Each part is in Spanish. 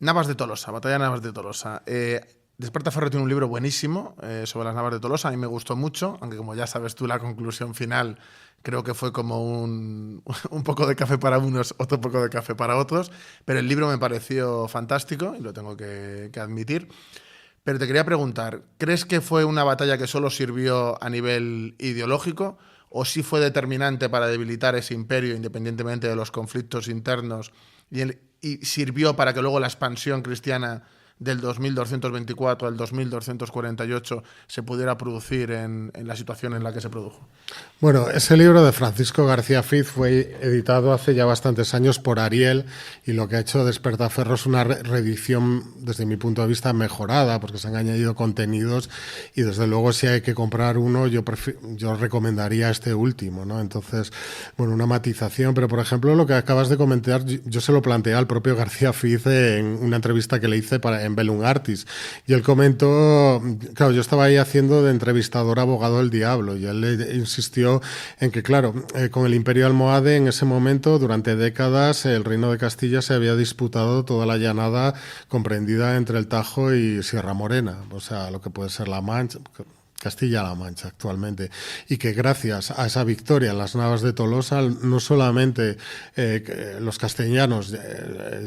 Navas de Tolosa, Batalla de Navas de Tolosa. Despertaferro tiene un libro buenísimo sobre las Navas de Tolosa. A mí me gustó mucho, aunque como ya sabes tú, la conclusión final creo que fue como un poco de café para unos, otro poco de café para otros. Pero el libro me pareció fantástico y lo tengo que admitir. Pero te quería preguntar, ¿crees que fue una batalla que solo sirvió a nivel ideológico o sí fue determinante para debilitar ese imperio independientemente de los conflictos internos y sirvió para que luego la expansión cristiana del 2224 al 2248 se pudiera producir en la situación en la que se produjo? Bueno, ese libro de Francisco García Fiz fue editado hace ya bastantes años por Ariel y lo que ha hecho Despertaferro es una reedición, desde mi punto de vista, mejorada, porque se han añadido contenidos y desde luego si hay que comprar uno, yo recomendaría este último, ¿no? Entonces, bueno, una matización, pero por ejemplo lo que acabas de comentar, yo se lo planteé al propio García Fiz en una entrevista que le hice en Bellum Artis y él comentó, claro, yo estaba ahí haciendo de entrevistador abogado del diablo y él le insistió en que, claro, con el Imperio Almohade en ese momento, durante décadas, el Reino de Castilla se había disputado toda la llanada comprendida entre el Tajo y Sierra Morena, o sea, lo que puede ser La Mancha, Castilla-La Mancha actualmente, y que gracias a esa victoria en las Navas de Tolosa, no solamente los castellanos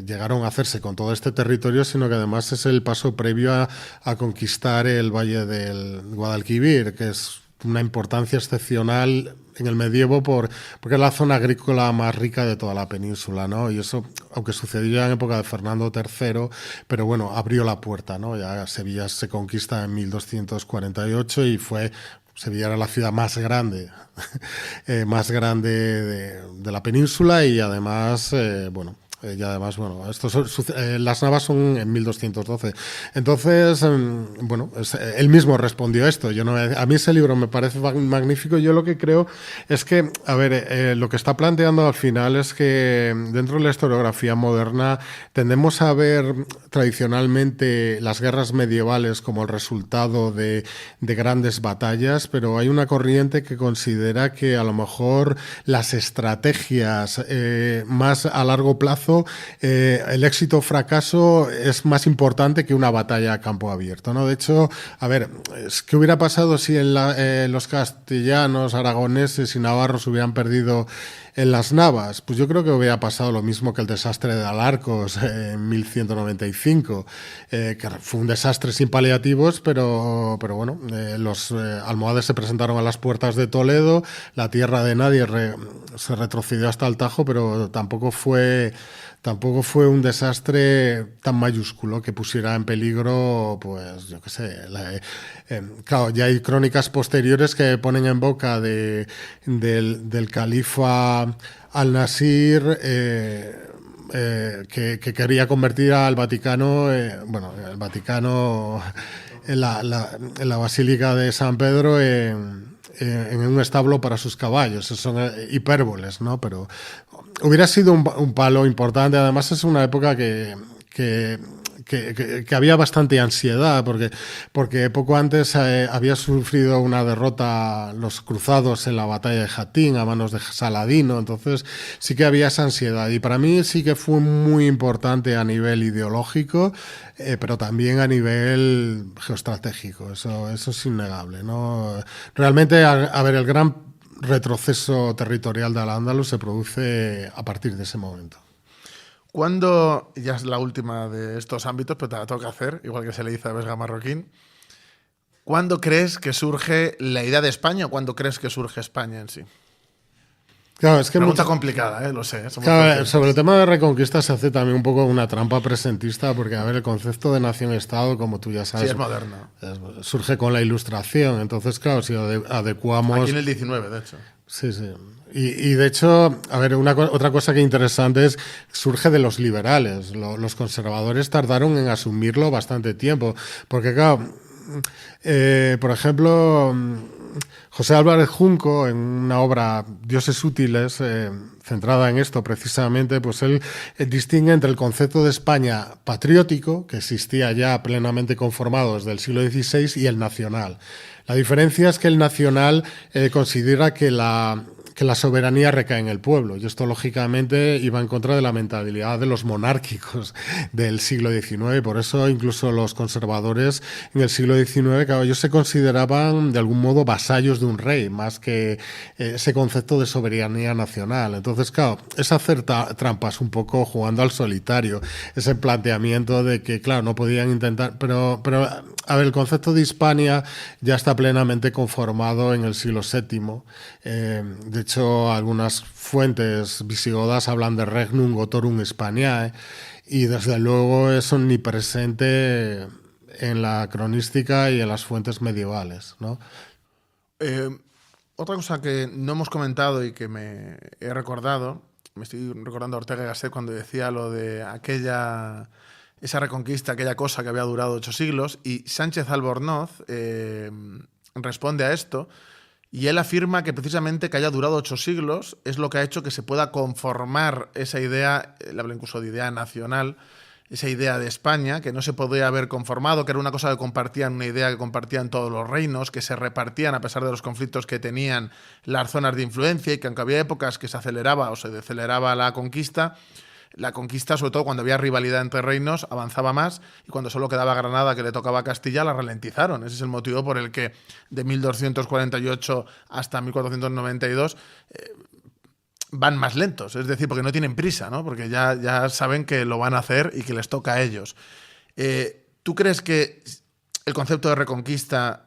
llegaron a hacerse con todo este territorio, sino que además es el paso previo a conquistar el Valle del Guadalquivir, que es una importancia excepcional en el medievo porque es la zona agrícola más rica de toda la península, ¿no? Y eso, aunque sucedió ya en época de Fernando III, pero bueno, abrió la puerta, ¿no? Ya Sevilla se conquista en 1248 y Sevilla era la ciudad más grande, de la península y además, las Navas son en 1212. Entonces, él mismo respondió a esto. A mí ese libro me parece magnífico. Yo lo que creo es que, lo que está planteando al final es que dentro de la historiografía moderna tendemos a ver tradicionalmente las guerras medievales como el resultado de grandes batallas, pero hay una corriente que considera que a lo mejor las estrategias más a largo plazo, el éxito o fracaso es más importante que una batalla a campo abierto, ¿no? De hecho, ¿qué hubiera pasado si los castellanos, aragoneses y navarros hubieran perdido en las Navas? Pues yo creo que hubiera pasado lo mismo que el desastre de Alarcos en 1195, que fue un desastre sin paliativos, pero bueno, los almohades se presentaron a las puertas de Toledo, la tierra de nadie se retrocedió hasta el Tajo, pero tampoco fue un desastre tan mayúsculo que pusiera en peligro, pues yo qué sé, claro, ya hay crónicas posteriores que ponen en boca del califa al-Nasir que quería convertir al Vaticano, el Vaticano en la Basílica de San Pedro en un establo para sus caballos. Eso son hipérboles, ¿no? Pero hubiera sido un palo importante. Además es una época que había bastante ansiedad porque poco antes había sufrido una derrota los cruzados en la batalla de Jatín a manos de Saladino, entonces sí que había esa ansiedad y para mí sí que fue muy importante a nivel ideológico, pero también a nivel geoestratégico, eso es innegable, ¿no? Realmente, el gran retroceso territorial de Al-Ándalus se produce a partir de ese momento. ¿Cuándo, ya es la última de estos ámbitos, pero te la tengo que hacer, igual que se le dice a Vesga Marroquín, ¿cuándo crees que surge la idea de España o cuándo crees que surge España en sí? Claro, es que pregunta complicada, lo sé. Claro, sobre el tema de Reconquista se hace también un poco una trampa presentista porque, el concepto de nación-estado, como tú ya sabes, sí, es moderno. Surge con la Ilustración. Entonces, claro, si adecuamos... Aquí en el 19, de hecho. Sí. Y de hecho, otra cosa que interesante es, surge de los liberales. Los conservadores tardaron en asumirlo bastante tiempo. Porque, claro, por ejemplo, José Álvarez Junco, en una obra Dioses útiles, centrada en esto precisamente, pues él distingue entre el concepto de España patriótico, que existía ya plenamente conformado desde el siglo XVI, y el nacional. La diferencia es que el nacional considera que que la soberanía recae en el pueblo. Y esto, lógicamente, iba en contra de la mentalidad de los monárquicos del siglo XIX. Por eso, incluso los conservadores en el siglo XIX, claro, ellos se consideraban, de algún modo, vasallos de un rey, más que ese concepto de soberanía nacional. Entonces, claro, es hacer trampas un poco jugando al solitario. Ese planteamiento de que, claro, no podían intentar... Pero a ver, el concepto de Hispania ya está plenamente conformado en el siglo VII. De hecho, algunas fuentes visigodas hablan de Regnum Gotorum Hispaniae, y desde luego es omnipresente en la cronística y en las fuentes medievales, ¿no? Otra cosa que no hemos comentado y que me he recordado, me estoy recordando a Ortega y Gasset cuando decía lo de esa reconquista, aquella cosa que había durado 8 siglos, y Sánchez Albornoz responde a esto, y él afirma que precisamente que haya durado 8 siglos es lo que ha hecho que se pueda conformar esa idea, él habla incluso de idea nacional, esa idea de España, que no se podía haber conformado, que era una cosa que compartían, una idea que compartían todos los reinos, que se repartían a pesar de los conflictos que tenían las zonas de influencia, y que aunque había épocas que se aceleraba o se deceleraba la conquista, sobre todo cuando había rivalidad entre reinos, avanzaba más, y cuando solo quedaba Granada, que le tocaba a Castilla, la ralentizaron. Ese es el motivo por el que de 1248 hasta 1492 van más lentos, es decir, porque no tienen prisa, ¿no? Porque ya saben que lo van a hacer y que les toca a ellos. ¿Tú crees que el concepto de reconquista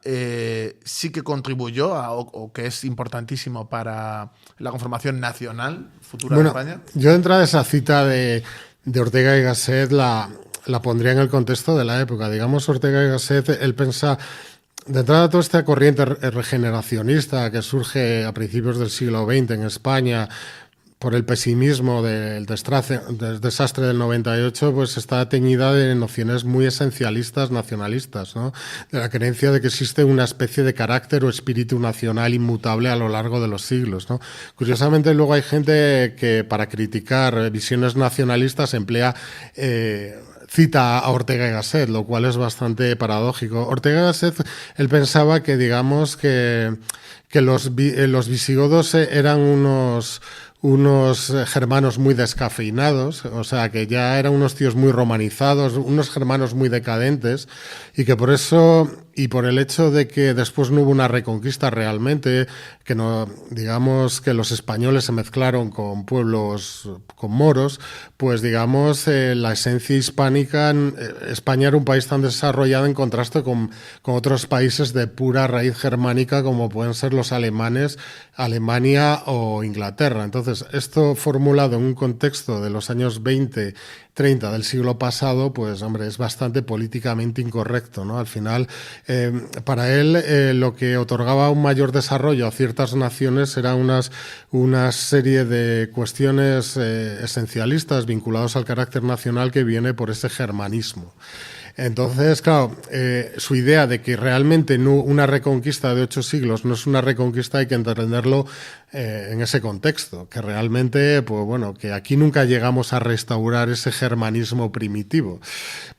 sí que contribuyó o que es importantísimo para la conformación nacional futura de España? Yo, de entrada, esa cita de Ortega y Gasset la pondría en el contexto de la época. Digamos, Ortega y Gasset, él piensa... De entrada, toda esta corriente regeneracionista que surge a principios del siglo XX en España por el pesimismo del desastre del 98, pues está teñida de nociones muy esencialistas, nacionalistas, ¿no? De la creencia de que existe una especie de carácter o espíritu nacional inmutable a lo largo de los siglos, ¿no? Curiosamente, luego hay gente que, para criticar visiones nacionalistas, emplea... cita a Ortega y Gasset, lo cual es bastante paradójico. Ortega y Gasset, él pensaba que, digamos, que los visigodos eran unos germanos muy descafeinados, o sea, que ya eran unos tíos muy romanizados, unos germanos muy decadentes, y que por eso, y por el hecho de que después no hubo una reconquista realmente, que no, digamos que los españoles se mezclaron con pueblos, con moros, pues digamos la esencia hispánica, España era un país tan desarrollado en contraste con otros países de pura raíz germánica como pueden ser los alemanes, Alemania o Inglaterra. Entonces, esto formulado en un contexto de los años 20, 30 del siglo pasado, pues hombre, es bastante políticamente incorrecto, ¿no? Al final, para él, lo que otorgaba un mayor desarrollo a ciertas naciones era una serie de cuestiones esencialistas vinculadas al carácter nacional que viene por ese germanismo. Entonces, claro, su idea de que realmente una reconquista de 8 siglos no es una reconquista, hay que entenderlo en ese contexto, que realmente, pues bueno, que aquí nunca llegamos a restaurar ese germanismo primitivo.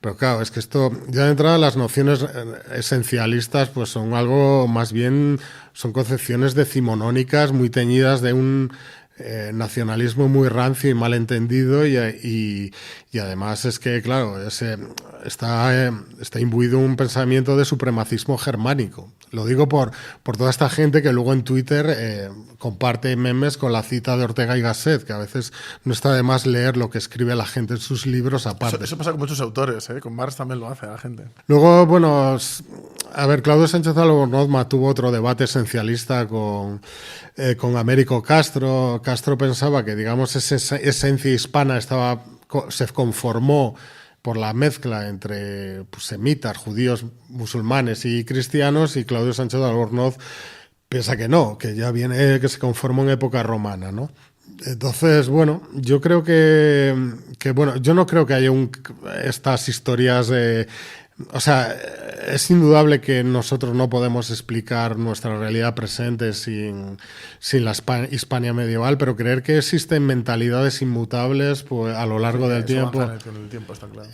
Pero claro, es que esto, ya de entrada, las nociones esencialistas pues son algo más bien, son concepciones decimonónicas muy teñidas de un nacionalismo muy rancio y mal entendido, y además es que, claro, está imbuido un pensamiento de supremacismo germánico. Lo digo por toda esta gente que luego en Twitter comparte memes con la cita de Ortega y Gasset, que a veces no está de más leer lo que escribe la gente en sus libros aparte. Eso pasa con muchos autores, con Marx también lo hace la gente. Luego, bueno, a ver, Claudio Sánchez Albornoz tuvo otro debate esencialista con Américo Castro. Castro pensaba que, digamos, esa esencia hispana se conformó por la mezcla entre semitas, judíos, musulmanes y cristianos, y Claudio Sánchez Albornoz piensa que no, que ya viene, que se conformó en época romana, ¿no? Entonces, bueno, yo creo que bueno, yo no creo que haya estas historias O sea, es indudable que nosotros no podemos explicar nuestra realidad presente sin la Hispania medieval, pero creer que existen mentalidades inmutables pues, a lo largo del tiempo. Con el tiempo, está claro.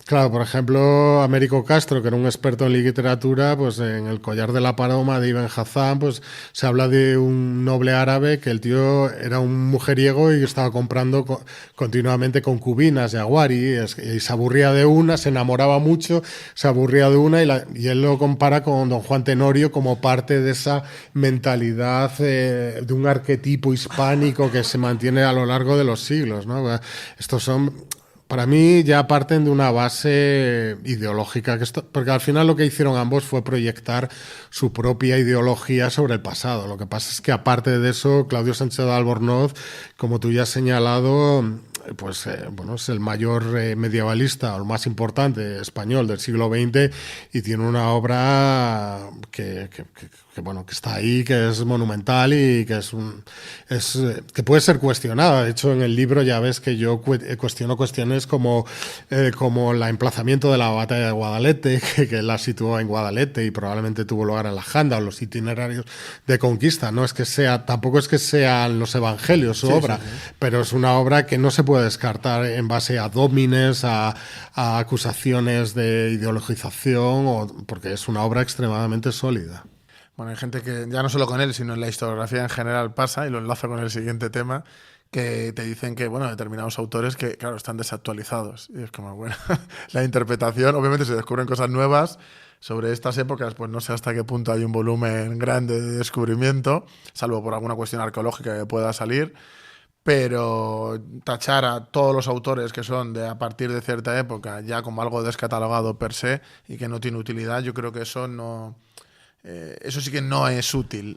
Claro, por ejemplo, Américo Castro, que era un experto en literatura, pues en El collar de la paloma de Ibn Hazán, pues se habla de un noble árabe que el tío era un mujeriego y estaba comprando continuamente concubinas de Aguari y se aburría de una, se enamoraba mucho, se aburría de una y él lo compara con don Juan Tenorio como parte de esa mentalidad de un arquetipo hispánico que se mantiene a lo largo de los siglos, ¿no? Estos son, para mí, ya parten de una base ideológica, porque al final lo que hicieron ambos fue proyectar su propia ideología sobre el pasado. Lo que pasa es que aparte de eso, Claudio Sánchez de Albornoz, como tú ya has señalado, pues bueno, es el mayor medievalista o el más importante español del siglo XX y tiene una obra bueno, que está ahí, que es monumental y que que puede ser cuestionada. De hecho, en el libro ya ves que yo cuestiono cuestiones como el emplazamiento de la batalla de Guadalete, que la situó en Guadalete y probablemente tuvo lugar en la Janda, o los itinerarios de conquista. Tampoco es que sean los evangelios su obra, pero es una obra que no se puede descartar en base a dómines, a acusaciones de ideologización, porque es una obra extremadamente sólida. Bueno, hay gente que ya no solo con él, sino en la historiografía en general pasa, y lo enlazo con el siguiente tema, que te dicen que, bueno, determinados autores que, claro, están desactualizados. Y es como, bueno, la interpretación, obviamente se descubren cosas nuevas sobre estas épocas, pues no sé hasta qué punto hay un volumen grande de descubrimiento, salvo por alguna cuestión arqueológica que pueda salir, pero tachar a todos los autores que son de a partir de cierta época ya como algo descatalogado per se y que no tiene utilidad, yo creo que eso no... Eso sí que no es útil.